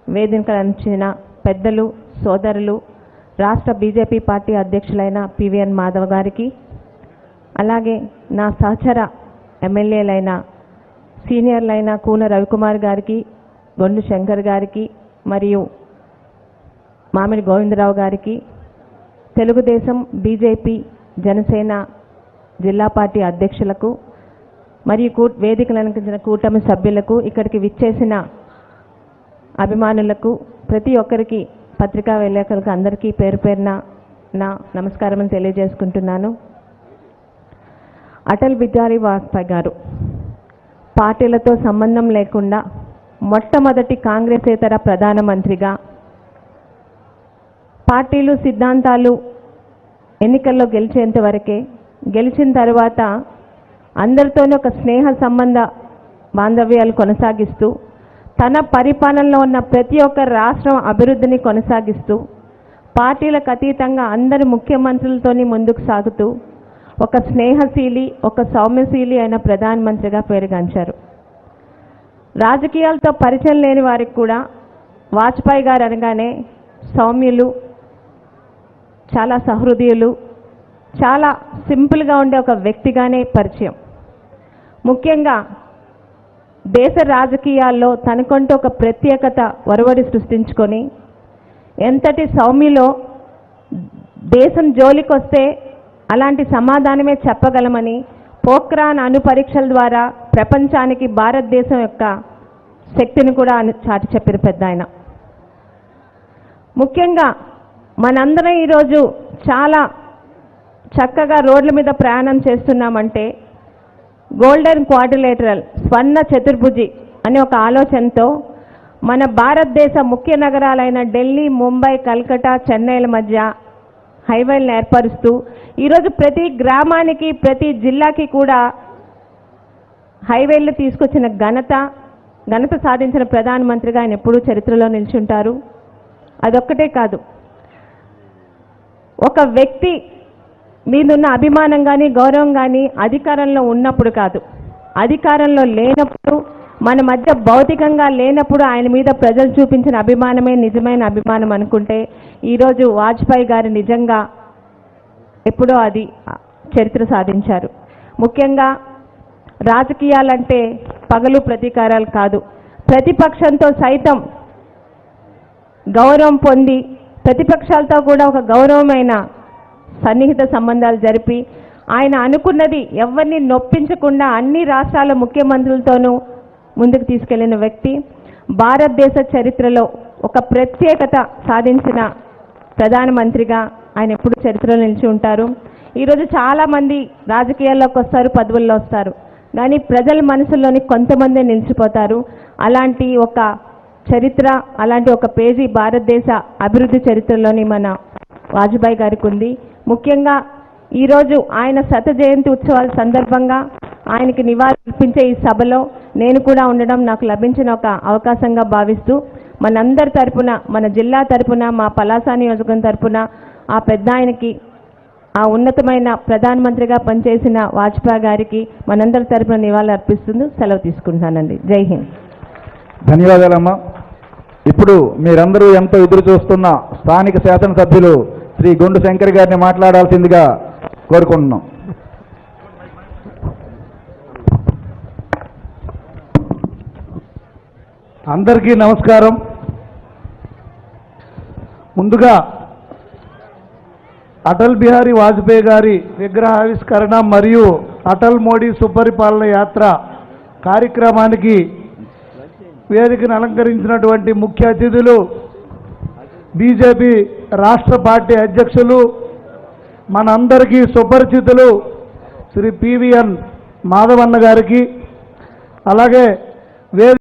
వేదికను అందించిన పెద్దలు, సోదరులు, రాష్ట్ర బీజేపీ పార్టీ అధ్యక్షులైన పివిఎన్ మాధవ్ గారికి, అలాగే నా సహచర ఎమ్మెల్యేలైన సీనియర్లైన కూన రవికుమార్ గారికి, గొండు శంకర్ గారికి, మరియు మామిడి గోవిందరావు గారికి, తెలుగుదేశం, బీజేపీ, జనసేన జిల్లా పార్టీ అధ్యక్షులకు మరియు వేదికను అలంకరించిన కూటమి సభ్యులకు, ఇక్కడికి విచ్చేసిన అభిమానులకు, ప్రతి ఒక్కరికి, పత్రికా విలేకరులకు అందరికీ పేరు పేరున నా నమస్కారం తెలియజేసుకుంటున్నాను. అటల్ బిహారీ వాజ్పేయి గారు పార్టీలతో సంబంధం లేకుండా మొట్టమొదటి కాంగ్రెసేతర ప్రధానమంత్రిగా, పార్టీలు సిద్ధాంతాలు ఎన్నికల్లో గెలిచేంత వరకే, గెలిచిన తర్వాత అందరితోనూ ఒక స్నేహ సంబంధ బాంధవ్యాలు కొనసాగిస్తూ, తన పరిపాలనలో ఉన్న ప్రతి ఒక్క రాష్ట్రం అభివృద్ధిని కొనసాగిస్తూ, పార్టీలకు అతీతంగా అందరి ముఖ్యమంత్రులతోని ముందుకు సాగుతూ, ఒక స్నేహశీలి, ఒక సౌమ్యశీలి అయిన ప్రధానమంత్రిగా పేరుగాంచారు. రాజకీయాలతో పరిచయం లేని వారికి కూడా వాజ్పేయి గారు అనగానే సౌమ్యులు, చాలా సహృదయులు, చాలా సింపుల్గా ఉండే ఒక వ్యక్తిగానే పరిచయం. ముఖ్యంగా దేశ రాజకీయాల్లో తనకంటూ ఒక ప్రత్యేకత ఒరవడి సృష్టించుకొని, ఎంతటి సౌమ్యులో దేశం జోలికొస్తే అలాంటి సమాధానమే చెప్పగలమని పోఖ్రాన్ అణు పరీక్షల ద్వారా ప్రపంచానికి భారతదేశం యొక్క శక్తిని కూడా చాటి చెప్పిన పెద్ద ఆయన. ముఖ్యంగా మనందరం ఈరోజు చాలా చక్కగా రోడ్ల మీద ప్రయాణం చేస్తున్నామంటే గోల్డెన్ క్వాడ్రిలేటరల్, స్వర్ణ చతుర్భుజి అనే ఒక ఆలోచనతో మన భారతదేశ ముఖ్య నగరాలైన ఢిల్లీ, ముంబై, కల్కటా, చెన్నైల మధ్య హైవేలను ఏర్పరుస్తూ ఈరోజు ప్రతి గ్రామానికి, ప్రతి జిల్లాకి కూడా హైవేలు తీసుకొచ్చిన ఘనత సాధించిన ప్రధానమంత్రిగా ఆయన ఎప్పుడూ చరిత్రలో నిల్చుంటారు. అదొక్కటే కాదు, ఒక వ్యక్తి మీదున్న అభిమానం కానీ, గౌరవం కానీ అధికారంలో ఉన్నప్పుడు కాదు, అధికారంలో లేనప్పుడు, మన మధ్య భౌతికంగా లేనప్పుడు ఆయన మీద ప్రజలు చూపించిన అభిమానమే నిజమైన అభిమానం అనుకుంటే ఈరోజు వాజ్పేయి గారు నిజంగా ఎప్పుడో అది చరిత్ర సాధించారు. ముఖ్యంగా రాజకీయాలంటే పగలు ప్రతీకారాలు కాదు, ప్రతిపక్షంతో సైతం గౌరవం పొంది, ప్రతిపక్షాలతో కూడా ఒక గౌరవమైన సన్నిహిత సంబంధాలు జరిపి, ఆయన అనుకున్నది ఎవరిని నొప్పించకుండా అన్ని రాష్ట్రాల ముఖ్యమంత్రులతోనూ ముందుకు తీసుకెళ్లిన వ్యక్తి. భారతదేశ చరిత్రలో ఒక ప్రత్యేకత సాధించిన ప్రధానమంత్రిగా ఆయన ఎప్పుడు చరిత్రలో నిలిచి ఉంటారు. ఈరోజు చాలామంది రాజకీయాల్లోకి వస్తారు, పదవుల్లో వస్తారు, కానీ ప్రజల మనసుల్లోని కొంతమందే నిలిచిపోతారు. అలాంటి ఒక చరిత్ర, అలాంటి ఒక పేజీ భారతదేశ అభివృద్ధి చరిత్రలోని మన వాజ్పేయి గారికి ఉంది. ముఖ్యంగా ఈరోజు ఆయన శత జయంతి ఉత్సవాల సందర్భంగా ఆయనకి నివాళులర్పించే ఈ సభలో నేను కూడా ఉండడం నాకు లభించిన ఒక అవకాశంగా భావిస్తూ, మనందరి తరపున, మన జిల్లా తరపున, మా పలాస నియోజకవర్గం తరపున ఆ పెద్ద ఆయనకి, ఆ ఉన్నతమైన ప్రధానమంత్రిగా పనిచేసిన వాజ్పేయి గారికి మనందరి తరపున నివాళులు అర్పిస్తూ సెలవు తీసుకుంటానండి. జై హింద్. ధన్యవాదాలమ్మా. ఇప్పుడు మీరందరూ ఎంతో ఎదురు చూస్తున్న స్థానిక శాసనసభ్యులు శ్రీ గొండు శంకర్ గారిని మాట్లాడాల్సిందిగా కోరుకుంటున్నాం. అందరికీ నమస్కారం. ముందుగా అటల్ బిహారీ వాజ్పేయి గారి విగ్రహావిష్కరణ మరియు అటల్ మోడీ సుపరిపాలన యాత్ర కార్యక్రమానికి వేదికను అలంకరించినటువంటి ముఖ్య అతిథులు, బీజేపీ రాష్ట్ర పార్టీ అధ్యక్షులు, మనందరికీ సుపరిచితులు శ్రీ పివిఎన్ మాధవన్న గారికి, అలాగే